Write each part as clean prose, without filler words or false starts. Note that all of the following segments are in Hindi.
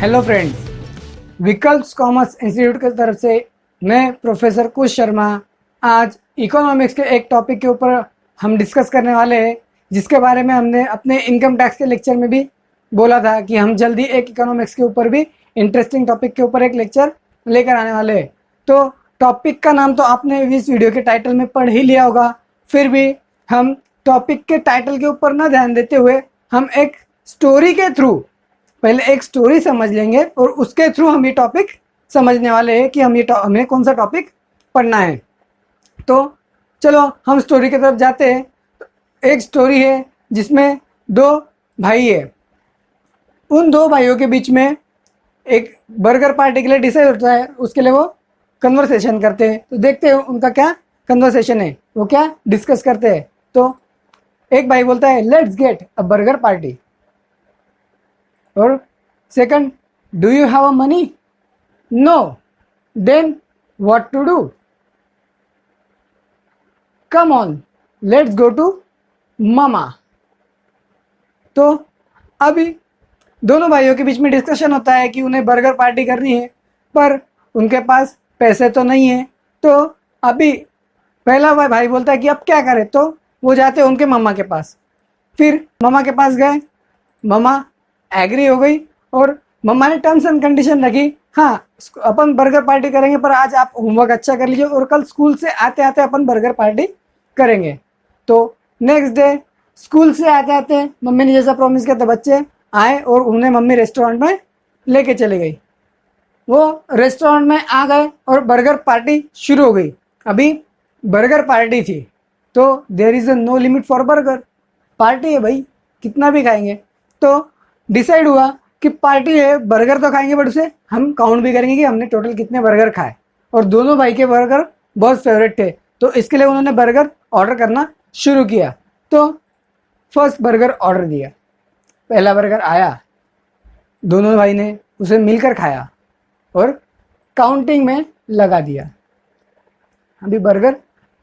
हेलो फ्रेंड्स, विकल्प कॉमर्स इंस्टीट्यूट की तरफ से मैं प्रोफेसर कुश शर्मा आज इकोनॉमिक्स के एक टॉपिक के ऊपर हम डिस्कस करने वाले हैं, जिसके बारे में हमने अपने इनकम टैक्स के लेक्चर में भी बोला था कि हम जल्दी एक इकोनॉमिक्स के ऊपर भी इंटरेस्टिंग टॉपिक के ऊपर एक लेक्चर लेकर आने वाले हैं। तो टॉपिक का नाम तो आपने इस वीडियो के टाइटल में पढ़ ही लिया होगा, फिर भी हम टॉपिक के टाइटल के ऊपर ना ध्यान देते हुए हम एक स्टोरी के थ्रू पहले एक स्टोरी समझ लेंगे और उसके थ्रू हम ये टॉपिक समझने वाले हैं कि हमें कौन सा टॉपिक पढ़ना है। तो चलो हम स्टोरी की तरफ जाते हैं। एक स्टोरी है जिसमें दो भाई है। उन दो भाइयों के बीच में एक बर्गर पार्टी के लिए डिसाइड होता है, उसके लिए वो कन्वर्सेशन करते हैं। तो देखते हैं उनका क्या कन्वर्सेशन है, वो क्या डिस्कस करते हैं। तो एक भाई बोलता है, let's get a burger party. और second, do you have a money? No. Then what to do? Come on, let's go to mama. तो अभी दोनों भाइयों के बीच में डिस्कशन होता है कि उन्हें बर्गर पार्टी करनी है, पर उनके पास पैसे तो नहीं है। तो अभी पहला भाई बोलता है कि अब क्या करें, तो वो जाते हैं उनके मामा के पास। फिर मामा के पास गए, मामा एग्री हो गई और मम्मा ने टर्म्स एंड कंडीशन रखी, हाँ अपन बर्गर पार्टी करेंगे, पर आज आप होमवर्क अच्छा कर लीजिए और कल स्कूल से आते आते अपन बर्गर पार्टी करेंगे। तो नेक्स्ट डे स्कूल से आते आते मम्मी ने जैसा प्रॉमिस किया था, बच्चे आए और उन्हें मम्मी रेस्टोरेंट में लेके चली गई। वो रेस्टोरेंट में आ गए और बर्गर पार्टी शुरू हो गई। अभी बर्गर पार्टी थी तो there is no limit for burger, party है भाई, कितना भी खाएंगे। तो डिसाइड हुआ कि पार्टी है, बर्गर तो खाएंगे, बट उसे हम काउंट भी करेंगे कि हमने टोटल कितने बर्गर खाए। और दोनों भाई के बर्गर बहुत फेवरेट थे, तो इसके लिए उन्होंने बर्गर ऑर्डर करना शुरू किया। तो फर्स्ट बर्गर ऑर्डर दिया, पहला बर्गर आया, दोनों भाई ने उसे मिलकर खाया और काउंटिंग में लगा दिया। अभी बर्गर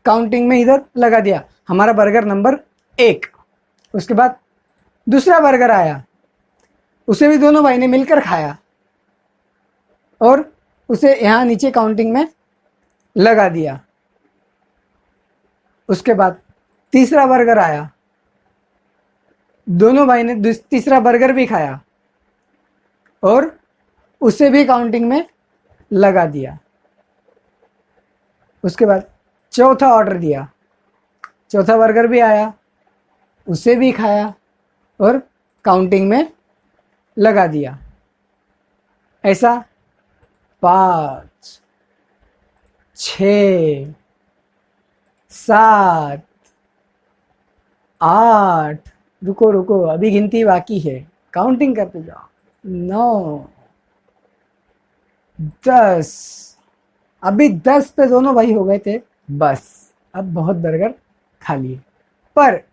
काउंटिंग में इधर लगा दिया, हमारा बर्गर नंबर 1। उसके बाद दूसरा बर्गर आया, उसे भी दोनों भाई ने मिलकर खाया और उसे यहाँ नीचे काउंटिंग में लगा दिया। उसके बाद तीसरा बर्गर आया, दोनों भाई ने तीसरा बर्गर भी खाया और उसे भी काउंटिंग में लगा दिया। उसके बाद चौथा ऑर्डर दिया, चौथा बर्गर भी आया, उसे भी खाया और काउंटिंग में लगा दिया। ऐसा 5, 6, 7, 8, रुको अभी गिनती बाकी है, काउंटिंग करते जाओ, 9, 10। अभी 10 पे दोनों भाई हो गए थे, बस अब बहुत बर्गर खा लिए। पर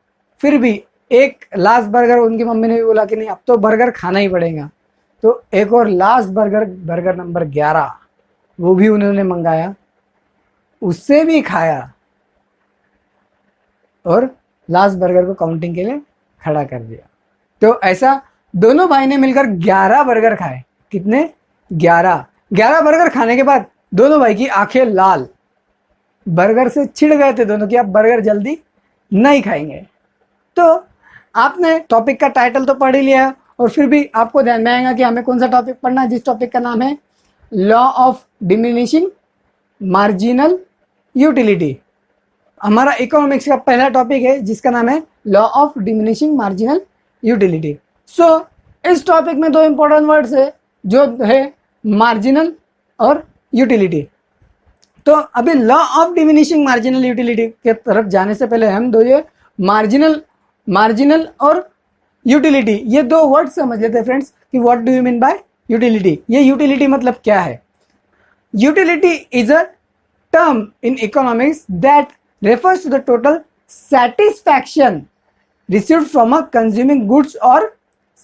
फिर भी एक लास्ट बर्गर उनकी मम्मी ने भी बोला कि नहीं अब तो बर्गर खाना ही पड़ेगा। तो एक और लास्ट बर्गर, बर्गर नंबर 11, वो भी उन्होंने मंगाया, उससे भी खाया और लास्ट बर्गर को काउंटिंग के लिए खड़ा कर दिया। तो ऐसा दोनों भाई ने मिलकर 11 बर्गर खाए। कितने? 11 बर्गर खाने के बाद दोनों भाई की आंखें लाल, बर्गर से छिड़ गए थे दोनों की, अब बर्गर जल्दी नहीं खाएंगे। तो आपने टॉपिक का टाइटल तो पढ़ ही लिया और फिर भी आपको ध्यान में आएगा कि हमें कौन सा टॉपिक पढ़ना है, जिस टॉपिक का नाम है law of diminishing marginal utility. हमारा इकोनॉमिक्स का पहला टॉपिक है जिसका नाम है law of diminishing marginal utility. So इस टॉपिक में दो इंपॉर्टेंट वर्ड्स है जो है मार्जिनल और यूटिलिटी। तो अभी law of diminishing marginal utility के तरफ जाने से पहले हम दो ये मार्जिनल और यूटिलिटी, ये दो वर्ड समझ लेते हैं फ्रेंड्स कि what do you mean by utility. ये यूटिलिटी मतलब क्या है? Utility is a term in economics that refers to the total satisfaction received from a consuming goods और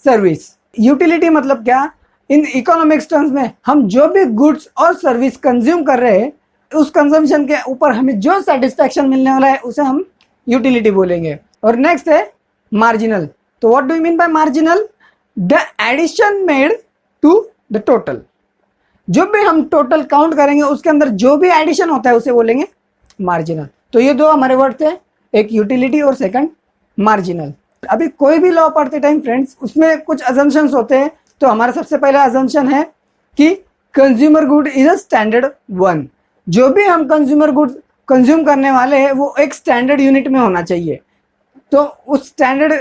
सर्विस। यूटिलिटी मतलब क्या? इन इकोनॉमिक्स टर्म्स में हम जो भी गुड्स और सर्विस कंज्यूम कर रहे हैं, उस कंजम्पशन के ऊपर हमें जो सेटिस्फैक्शन मिलने वाला है उसे हम यूटिलिटी बोलेंगे। और नेक्स्ट है मार्जिनल। तो what do you mean by marginal? The addition made to the total. जो भी हम टोटल काउंट करेंगे उसके अंदर जो भी एडिशन होता है उसे बोलेंगे मार्जिनल। तो ये दो हमारे वर्ड थे, एक यूटिलिटी और सेकंड मार्जिनल। अभी कोई भी लॉ पढ़ते टाइम फ्रेंड्स उसमें कुछ अजम्पशंस होते हैं। तो हमारा सबसे पहला अजम्पशन है कि consumer good is a standard one. जो भी हम कंज्यूमर गुड कंज्यूम करने वाले हैं वो एक स्टैंडर्ड यूनिट में होना चाहिए। तो उस स्टैंडर्ड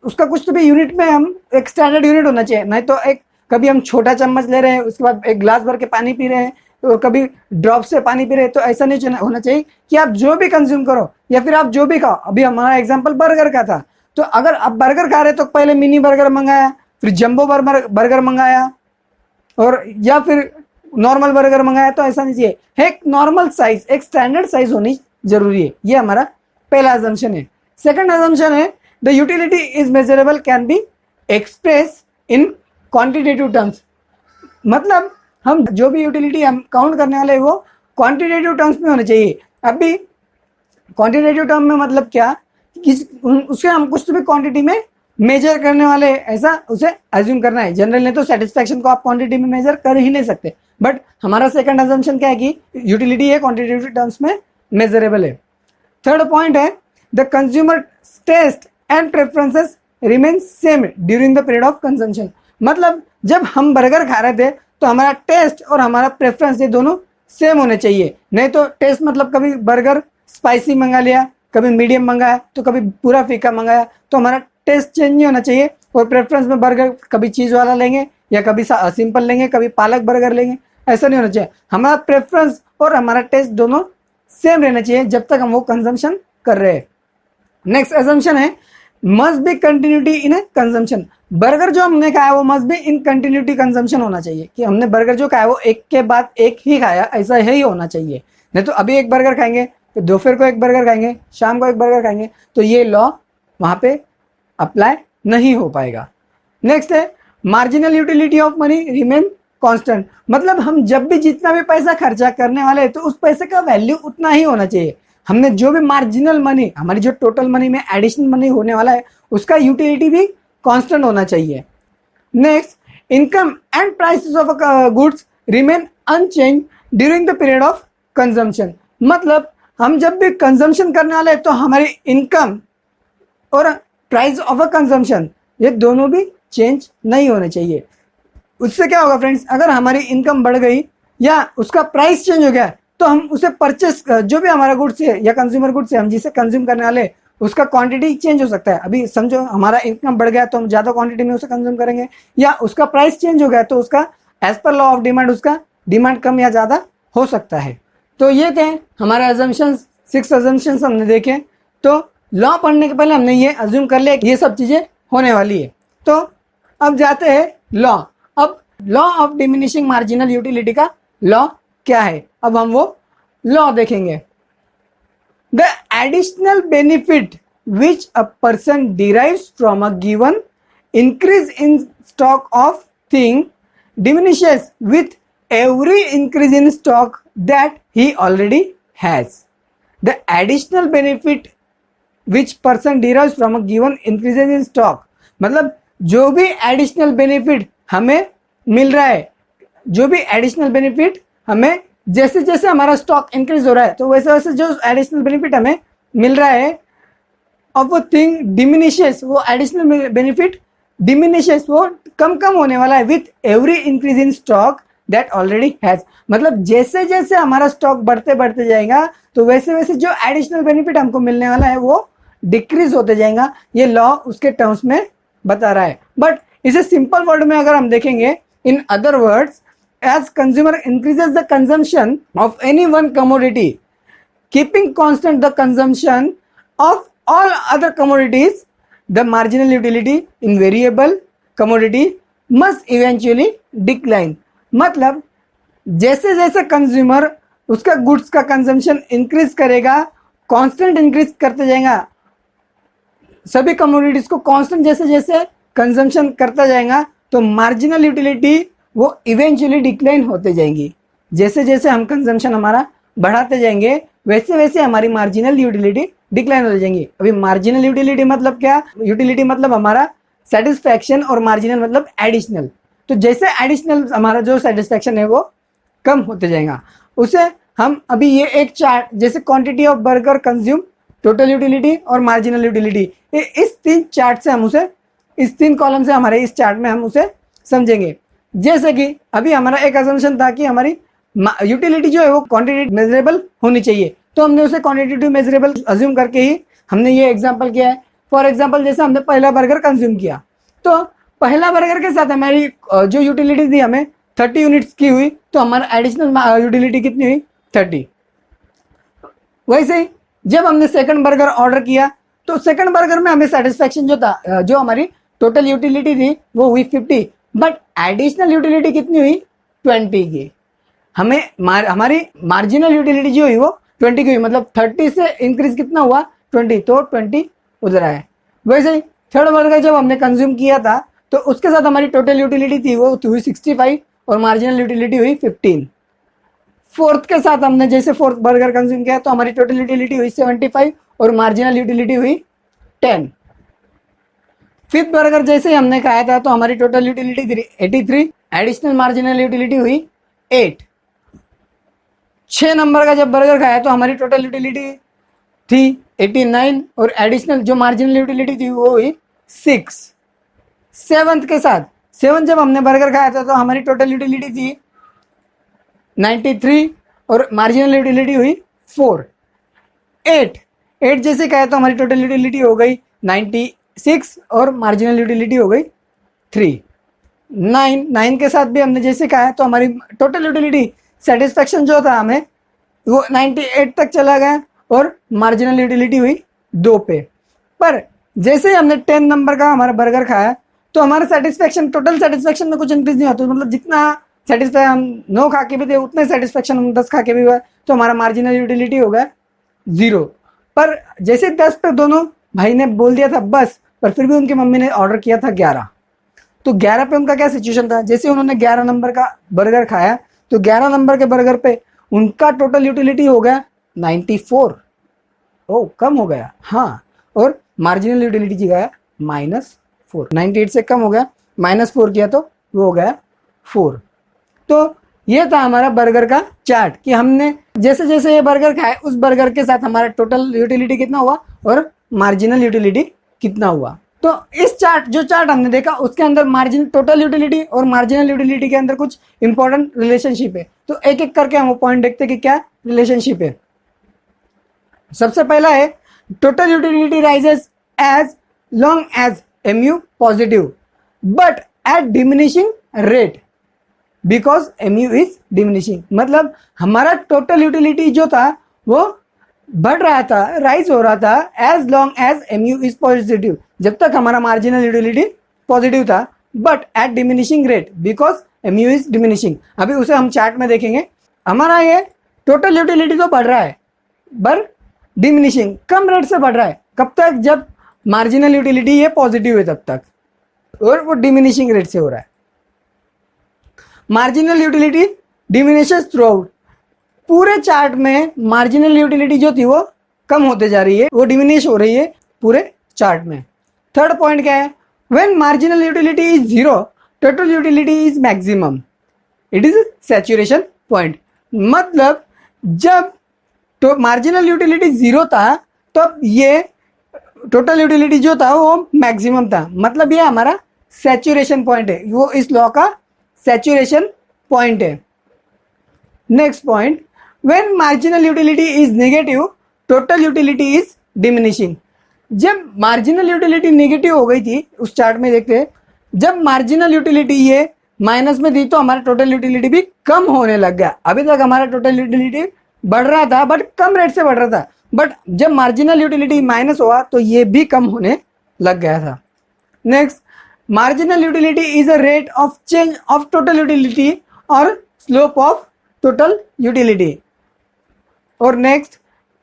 उसका कुछ तो भी यूनिट में हम एक स्टैंडर्ड यूनिट होना चाहिए। नहीं तो एक कभी हम छोटा चम्मच ले रहे हैं उसके बाद एक ग्लास भर के पानी पी रहे हैं तो कभी ड्रॉप से पानी पी रहे हैं, तो ऐसा नहीं होना चाहिए कि आप जो भी कंज्यूम करो या फिर आप जो भी खाओ। अभी हमारा एग्जांपल बर्गर का था, तो अगर आप बर्गर खा रहे तो पहले मिनी बर्गर मंगाया, फिर जंबो बर्गर मंगाया और या फिर नॉर्मल बर्गर मंगाया, तो ऐसा नहीं चाहिए। एक नॉर्मल साइज, एक स्टैंडर्ड साइज होनी जरूरी है। ये हमारा पहला अजम्पशन है। सेकंड अजम्पशन है the utility is measurable can be express in quantitative terms. मतलब हम जो भी यूटिलिटी हम काउंट करने वाले वो क्वांटिटेटिव टर्म्स में होने चाहिए। अभी क्वांटिटेटिव टर्म में मतलब क्या, उसके हम कुछ तो भी क्वांटिटी में मेजर करने वाले, ऐसा उसे अज्यूम करना है। जनरल ने तो सेटिस्फैक्शन को आप क्वांटिटी में मेजर कर ही नहीं सकते, बट हमारा सेकंड अजम्पशन क्या है कि यूटिलिटी है क्वांटिटेटिव टर्म्स में मेजरेबल है। थर्ड पॉइंट है the consumer taste and preferences remain same during the period of consumption. मतलब जब हम बर्गर खा रहे थे तो हमारा टेस्ट और हमारा प्रेफरेंस ये दोनों सेम होने चाहिए। नहीं तो टेस्ट मतलब कभी बर्गर स्पाइसी मंगा लिया, कभी मीडियम मंगाया, तो कभी पूरा फीका मंगाया, तो हमारा टेस्ट चेंज नहीं होना चाहिए। और प्रेफरेंस में बर्गर कभी चीज़ वाला लेंगे या कभी सिंपल लेंगे, कभी पालक बर्गर लेंगे, ऐसा नहीं होना चाहिए। हमारा प्रेफरेंस और हमारा टेस्ट दोनों सेम रहना चाहिए जब तक हम वो कंजम्पशन कर रहे हैं। नेक्स्ट अजम्पशन है must be continuity in A consumption. Burger जो हमने खाया वो must be in continuity consumption होना चाहिए, कि हमने बर्गर जो खाया वो एक के बाद एक ही खाया, ऐसा ही होना चाहिए। नहीं तो अभी एक बर्गर खाएंगे तो दोपहर को एक बर्गर खाएंगे, शाम को एक बर्गर खाएंगे, तो ये लॉ वहाँ पे अप्लाई नहीं हो पाएगा। नेक्स्ट है marginal utility of money remain constant. मतलब हम जब भी जितना भी पैसा खर्चा करने वाले हैं तो उस पैसे का वैल्यू उतना ही होना चाहिए। हमने जो भी मार्जिनल मनी, हमारी जो टोटल मनी में एडिशनल मनी होने वाला है उसका यूटिलिटी भी कांस्टेंट होना चाहिए। Next income and prices of goods remain unchanged during the period of consumption. मतलब हम जब भी कंजम्पशन करने वाले हैं तो हमारी इनकम और प्राइस ऑफ अ कंजम्पशन ये दोनों भी चेंज नहीं होने चाहिए। उससे क्या होगा फ्रेंड्स, अगर हमारी इनकम बढ़ गई या उसका प्राइस चेंज हो गया तो हम उसे परचेस, जो भी हमारा गुड्स है या कंज्यूमर गुड्स है हम जिसे कंज्यूम करने वाले, उसका क्वांटिटी चेंज हो सकता है। अभी समझो हमारा इनकम बढ़ गया तो हम ज़्यादा क्वांटिटी में उसे कंज्यूम करेंगे, या उसका प्राइस चेंज हो गया तो उसका as per law of demand उसका डिमांड कम या ज़्यादा हो सकता है। तो ये थे हमारे अजम्पशंस, 6 अजम्पशंस हमने देखे। तो लॉ पढ़ने के पहले हमने ये अज्यूम कर लिया कि ये सब चीज़ें होने वाली है। तो अब जाते हैं लॉ। अब law of diminishing marginal utility का लॉ क्या है, अब हम वो लॉ देखेंगे। The additional benefit which a person derives from a given increase in stock of thing diminishes with every increase in stock that he already has. The additional benefit which person derives from a given increases in stock। मतलब जो भी एडिशनल बेनिफिट हमें मिल रहा है, जो भी एडिशनल बेनिफिट हमें जैसे जैसे हमारा स्टॉक इंक्रीज हो रहा है तो वैसे वैसे जो एडिशनल बेनिफिट हमें मिल रहा है ऑफ वो थिंग डिमिनिशेस, वो एडिशनल बेनिफिट डिमिनिशेस, वो कम कम होने वाला है with every increase in stock that already has. मतलब जैसे जैसे हमारा स्टॉक बढ़ते बढ़ते जाएगा तो वैसे वैसे जो एडिशनल बेनिफिट हमको मिलने वाला है वो डिक्रीज होते जाएगा। ये लॉ उसके टर्म्स में बता रहा है। बट इसे सिंपल वर्ड में अगर हम देखेंगे, in other words, as consumer increases the consumption of any one commodity keeping constant the consumption of all other commodities, the marginal utility in variable commodity must eventually decline. मतलब जैसे जैसे कंज्यूमर उसका गुड्स का कंजम्पशन इंक्रीज करेगा, कांस्टेंट इंक्रीज करते जाएगा, सभी कमोडिटीज को कांस्टेंट जैसे जैसे कंजम्पशन करता जाएगा तो मार्जिनल यूटिलिटी वो इवेंचुअली डिक्लाइन होते जाएंगी। जैसे जैसे हम कंजम्पशन हमारा बढ़ाते जाएंगे वैसे वैसे हमारी मार्जिनल यूटिलिटी डिक्लाइन होते जाएंगी। अभी मार्जिनल यूटिलिटी मतलब क्या, यूटिलिटी मतलब हमारा सेटिस्फैक्शन और मार्जिनल मतलब एडिशनल। तो जैसे एडिशनल हमारा जो सेटिस्फैक्शन है वो कम होते जाएगा। उसे हम अभी ये एक चार्ट, जैसे quantity of burger consume, total utility और मार्जिनल यूटिलिटी, इस 3 चार्ट से हम उसे, इस 3 कॉलम से हमारे इस चार्ट में हम उसे समझेंगे। जैसे कि अभी हमारा एक असम्पशन था कि हमारी यूटिलिटी जो है वो क्वांटिटी मेजरेबल होनी चाहिए, तो हमने उसे क्वांटिटेटिव मेजरेबल अज्यूम करके ही हमने ये एग्जांपल किया है। फॉर एग्जांपल जैसे हमने पहला बर्गर कंज्यूम किया, तो पहला बर्गर के साथ हमारी जो यूटिलिटी थी हमें 30 यूनिट्स की हुई, तो हमारा एडिशनल यूटिलिटी कितनी हुई 30। वैसे ही जब हमने सेकंड बर्गर ऑर्डर किया, तो सेकंड बर्गर में हमें सेटिस्फैक्शन जो था, जो हमारी टोटल यूटिलिटी थी वो हुई 50, बट एडिशनल यूटिलिटी कितनी हुई 20 की। हमें हमारी मार्जिनल यूटिलिटी जो हुई वो 20 की हुई, मतलब 30 से इंक्रीज कितना हुआ 20, तो 20 उधर आया। वैसे ही थर्ड बर्गर जब हमने कंज्यूम किया था, तो उसके साथ हमारी टोटल यूटिलिटी थी वो हुई 65 और मार्जिनल यूटिलिटी हुई 15। फोर्थ के साथ हमने जैसे फोर्थ बर्गर कंज्यूम किया, तो हमारी टोटल यूटिलिटी हुई 75 और मार्जिनल यूटिलिटी हुई 10। फिफ्थ बर्गर जैसे हमने खाया था, तो हमारी टोटल यूटिलिटी थी 83, एडिशनल मार्जिनल यूटिलिटी हुई 8। 6 नंबर का जब बर्गर खाया, तो हमारी टोटल यूटिलिटी थी 89 और एडिशनल जो मार्जिनल यूटिलिटी थी वो हुई 6। सेवंथ के साथ, सेवंथ जब हमने बर्गर खाया था, तो हमारी टोटल यूटिलिटी थी 93 और मार्जिनल यूटिलिटी हुई 4। 8 जैसे खाया, तो हमारी टोटल यूटिलिटी हो गई 96 और मार्जिनल यूटिलिटी हो गई 3। 9 के साथ भी हमने जैसे खाया, तो हमारी टोटल यूटिलिटी सेटिस्फैक्शन जो था हमें वो 98 तक चला गया और मार्जिनल यूटिलिटी हुई 2 पे। पर जैसे ही हमने 10 नंबर का हमारा बर्गर खाया, तो हमारा सेटिस्फैक्शन, टोटल सेटिस्फैक्शन में कुछ इंक्रीज नहीं होता, मतलब जितना सेटिस्फाई हम 9 खा के भी थे उतने सेटिस्फैक्शन हम 10 खा के भी हुआ, तो हमारा मार्जिनल यूटिलिटी हो गया 0। पर जैसे 10 पे दोनों भाई ने बोल दिया था बस, पर फिर भी उनकी मम्मी ने ऑर्डर किया था 11, तो 11 पे उनका क्या सिचुएशन था, जैसे उन्होंने 11 नंबर का बर्गर खाया, तो 11 नंबर के बर्गर पे उनका टोटल यूटिलिटी हो गया 94। ओ कम हो गया, हाँ, और मार्जिनल यूटिलिटी जी गया -4। 98 से कम हो गया, -4 किया तो वो हो गया 4। तो ये था हमारा बर्गर का चार्ट कि हमने जैसे जैसे ये बर्गर खाए, उस बर्गर के साथ हमारा टोटल यूटिलिटी कितना हुआ और मार्जिनल यूटिलिटी कितना हुआ। तो इस चार्ट, जो चार्ट हमने देखा उसके अंदर मार्जिन, टोटल यूटिलिटी और मार्जिनल यूटिलिटी के अंदर कुछ इंपॉर्टेंट रिलेशनशिप है, तो एक एक करके हम वो पॉइंट देखते हैं कि क्या रिलेशनशिप है। सबसे पहला है total utility rises as long as MU positive but at diminishing rate because MU is diminishing. मतलब हमारा टोटल यूटिलिटी जो था वो बढ़ रहा था, राइज हो रहा था as long as MU is positive, जब तक हमारा मार्जिनल यूटिलिटी पॉजिटिव था, but at diminishing rate because MU is diminishing. अभी उसे हम चार्ट में देखेंगे। हमारा ये टोटल यूटिलिटी तो बढ़ रहा है पर डिमिनिशिंग, कम रेट से बढ़ रहा है। कब तक? जब मार्जिनल यूटिलिटी ये पॉजिटिव है तब तक, और वो डिमिनिशिंग रेट से हो रहा है। Marginal utility diminishes through out, पूरे चार्ट में मार्जिनल यूटिलिटी जो थी वो कम होते जा रही है, वो डिमिनिश हो रही है पूरे चार्ट में। थर्ड पॉइंट क्या है? When marginal utility is 0 total utility is maximum, it is saturation point. मतलब जब तो मार्जिनल यूटिलिटी 0 था तब ये टोटल यूटिलिटी जो था वो मैक्सिमम था, मतलब ये हमारा सैचुरेशन पॉइंट है, वो इस लॉ का सैचुरेशन पॉइंट है। Next point, when marginal utility is negative total utility is diminishing. जब मार्जिनल यूटिलिटी नेगेटिव हो गई थी, उस चार्ट में देखते हैं, जब मार्जिनल यूटिलिटी ये माइनस में थी तो हमारा टोटल यूटिलिटी भी कम होने लग गया। अभी तक हमारा टोटल यूटिलिटी बढ़ रहा था बट कम रेट से बढ़ रहा था, बट जब मार्जिनल यूटिलिटी माइनस हुआ तो ये भी कम होने लग गया था। Next, marginal utility is a rate of change of total utility और स्लोप ऑफ टोटल यूटिलिटी। और next,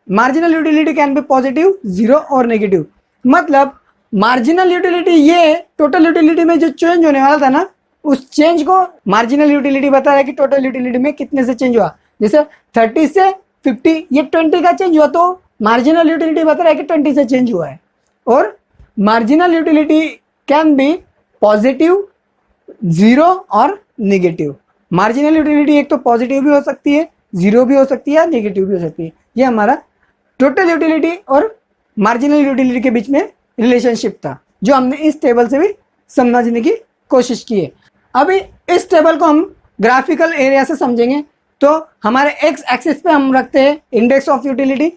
marginal utility can be positive, 0 और नेगेटिव। मतलब मार्जिनल यूटिलिटी ये टोटल यूटिलिटी में जो चेंज होने वाला था ना, उस चेंज को मार्जिनल यूटिलिटी बता रहा है कि टोटल यूटिलिटी में कितने से चेंज हुआ। जैसे 30 से 50 ये 20 का चेंज हुआ, तो मार्जिनल यूटिलिटी बता रहा है कि 20 से चेंज हुआ है। और marginal utility can be positive zero और नेगेटिव। मार्जिनल यूटिलिटी एक तो पॉजिटिव भी हो सकती है, जीरो भी हो सकती है, नेगेटिव भी हो सकती है। ये हमारा टोटल यूटिलिटी और मार्जिनल यूटिलिटी के बीच में रिलेशनशिप था, जो हमने इस टेबल से भी समझने की कोशिश की है। अभी इस टेबल को हम ग्राफिकल एरिया से समझेंगे। तो हमारे एक्स एक्सिस पे हम रखते हैं इंडेक्स ऑफ यूटिलिटी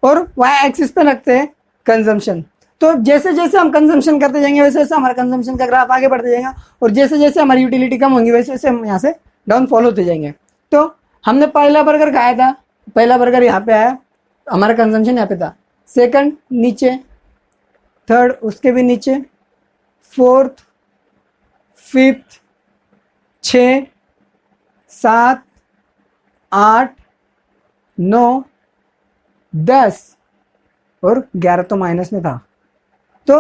और वाई एक्सिस पे रखते हैं कंजम्पशन। तो जैसे जैसे हम कंजम्पशन करते जाएंगे वैसे वैसे हमारा कंजम्पशन का ग्राफ आगे बढ़ते जाएगा, और जैसे जैसे हमारी यूटिलिटी कम होंगी वैसे वैसे हम यहाँ से डाउनफॉल होते जाएंगे। तो हमने पहला बर्गर खाया था, पहला बर्गर यहाँ पे आया, हमारा कंजम्पशन यहाँ पे था। सेकंड नीचे, थर्ड उसके भी नीचे, फोर्थ, फिफ्थ, 6, 7, 8, 9, 10 और 11 तो माइनस में था। तो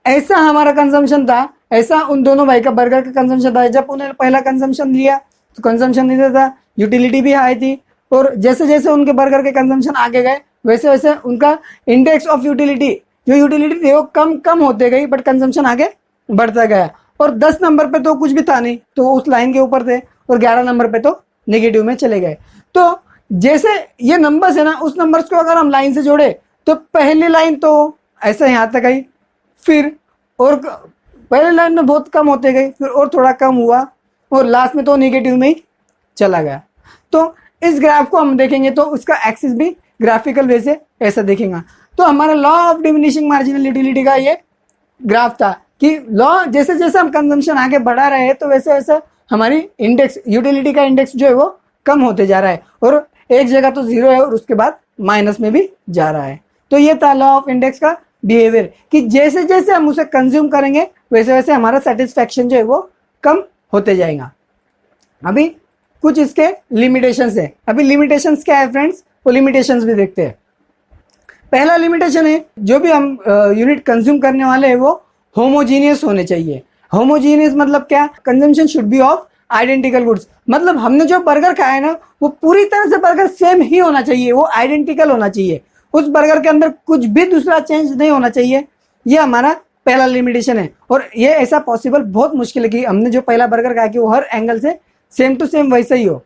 ऐसा हमारा कंजम्पशन था, ऐसा उन दोनों भाई का बर्गर का कंजम्पशन था। जब उन्होंने पहला कंजम्पशन लिया तो कंजम्पशन नहीं था, यूटिलिटी भी हाई थी, और जैसे जैसे उनके बर्गर के कंजम्पशन आगे गए वैसे वैसे उनका इंडेक्स ऑफ यूटिलिटी, जो यूटिलिटी थी वो कम कम होते गई, बट कंजम्पशन आगे बढ़ता गया। और 10 नंबर पे तो कुछ भी था नहीं, तो उस लाइन के ऊपर थे, और 11 नंबर पे तो नेगेटिव में चले गए। तो जैसे ये नंबर्स है ना, उस नंबर्स को अगर हम लाइन से जोड़े तो पहली लाइन तो ऐसे यहाँ तक आई, फिर और पहले लाइन में बहुत कम होते गए, फिर और थोड़ा कम हुआ, और लास्ट में तो नेगेटिव में ही चला गया। तो इस ग्राफ को हम देखेंगे तो उसका एक्सिस भी ग्राफिकल वे से ऐसा दिखेगा। तो हमारा law of diminishing marginal utility का ये ग्राफ था कि लॉ जैसे जैसे हम कंजम्पशन आगे बढ़ा रहे हैं तो वैसे वैसे हमारी इंडेक्स, यूटिलिटी का इंडेक्स जो है वो कम होते जा रहा है, और एक जगह तो जीरो है और उसके बाद माइनस में भी जा रहा है। तो ये था लॉ ऑफ इंडेक्स का बिहेवियर, कि जैसे जैसे हम उसे कंज्यूम करेंगे वैसे वैसे हमारा सेटिस्फैक्शन जो है वो कम होते जाएगा। अभी कुछ इसके लिमिटेशंस है। अभी लिमिटेशंस क्या है फ्रेंड्स, वो लिमिटेशंस भी देखते हैं। पहला लिमिटेशन है, जो भी हम यूनिट कंज्यूम करने वाले हैं वो होमोजीनियस होने चाहिए। होमोजीनियस मतलब क्या, consumption should be of identical goods, मतलब हमने जो बर्गर खाया है ना वो पूरी तरह से बर्गर सेम ही होना चाहिए, वो आइडेंटिकल होना चाहिए, उस बर्गर के अंदर कुछ भी दूसरा चेंज नहीं होना चाहिए। ये हमारा पहला लिमिटेशन है, और ये ऐसा पॉसिबल बहुत मुश्किल है कि हमने जो पहला बर्गर खाया कि वो हर एंगल से सेम टू सेम वैसा ही हो।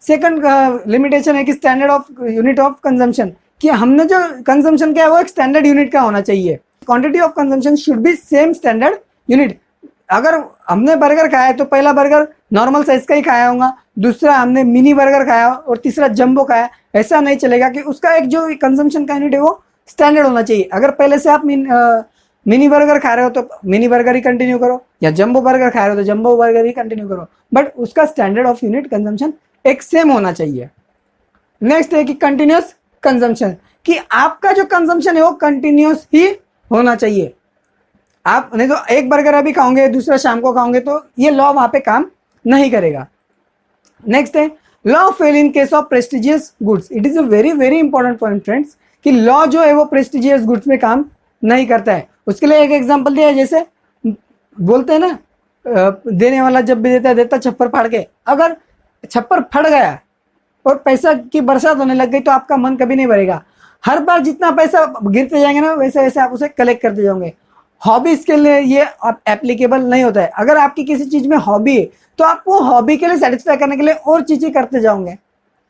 सेकंड लिमिटेशन है कि standard of unit of consumption, कि हमने जो कंजम्पशन किया है वो एक स्टैंडर्ड यूनिट का होना चाहिए। Quantity of consumption should be same standard unit. अगर हमने बर्गर खाया है तो पहला बर्गर नॉर्मल साइज का ही खाया होगा, दूसरा हमने मिनी बर्गर खाया और तीसरा जंबो खाया, ऐसा नहीं चलेगा। कि उसका एक जो कंजम्पशन का यूनिट है वो स्टैंडर्ड होना चाहिए। अगर पहले से आप मिनी बर्गर खा रहे हो तो मिनी बर्गर ही कंटिन्यू करो, या जंबो बर्गर खा रहे हो तो जंबो बर्गर ही कंटिन्यू करो, बट उसका स्टैंडर्ड ऑफ यूनिट कंजम्पशन एक सेम होना चाहिए। नेक्स्ट है कि कंटिन्यूस कंजम्पशन, कि आपका जो कंजम्पशन है वो कंटिन्यूस ही होना चाहिए। आप नहीं तो एक बर्गर अभी खाओगे दूसरा शाम को खाओगे तो ये लॉ वहां पे काम नहीं करेगा। नेक्स्ट है law fail in case of prestigious goods. It is a very very important point friends, कि लॉ जो है वो प्रेस्टिजियस गुड्स में काम नहीं करता है। उसके लिए एक एग्जांपल दिया है, जैसे बोलते हैं ना, देने वाला जब भी देता है देता छप्पर फाड़ के। अगर छप्पर फट गया और पैसा की बरसात होने लग गई तो आपका मन कभी नहीं भरेगा। हर बार जितना पैसा गिरते जाएंगे ना वैसे वैसे आप उसे कलेक्ट करते जाओगे। हॉबीज के लिए ये एप्लीकेबल नहीं होता है। अगर आपकी किसी चीज में हॉबी है तो आप वो हॉबी के लिए सेटिस्फाई करने के लिए और चीजें करते जाओगे,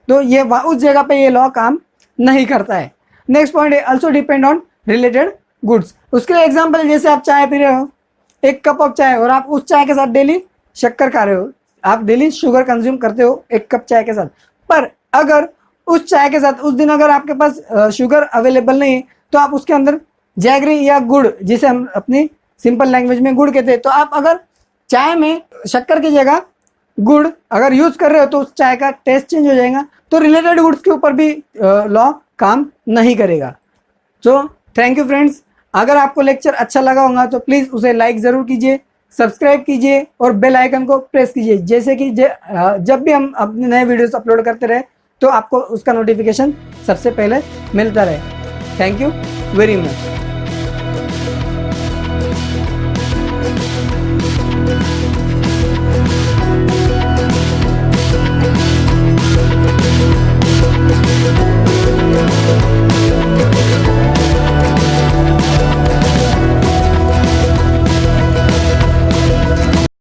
तो ये उस जगह पे ये लॉ काम नहीं करता है। नेक्स्ट पॉइंट है also depend on related goods. उसके लिए एग्जाम्पल, जैसे आप चाय पी रहे हो, एक कप ऑफ चाय, और आप उस चाय के साथ डेली शक्कर खा रहे हो, आप डेली शुगर कंज्यूम करते हो एक कप चाय के साथ। पर अगर उस चाय के साथ उस दिन अगर आपके पास शुगर अवेलेबल नहीं है तो आप उसके अंदर जैगरी या गुड़, जिसे हम अपनी सिंपल लैंग्वेज में गुड़ कहते हैं, तो आप अगर चाय में शक्कर की जगह गुड़ अगर यूज कर रहे हो तो उस चाय का टेस्ट चेंज हो जाएगा। तो रिलेटेड गुड्स के ऊपर भी लॉ काम नहीं करेगा। तो थैंक यू फ्रेंड्स। अगर आपको लेक्चर अच्छा लगा होगा तो प्लीज़ उसे लाइक ज़रूर कीजिए, सब्सक्राइब कीजिए और बेल आइकन को प्रेस कीजिए, जैसे कि जब भी हम अपने नए वीडियोस अपलोड करते रहे तो आपको उसका नोटिफिकेशन सबसे पहले मिलता रहे। Thank you very much.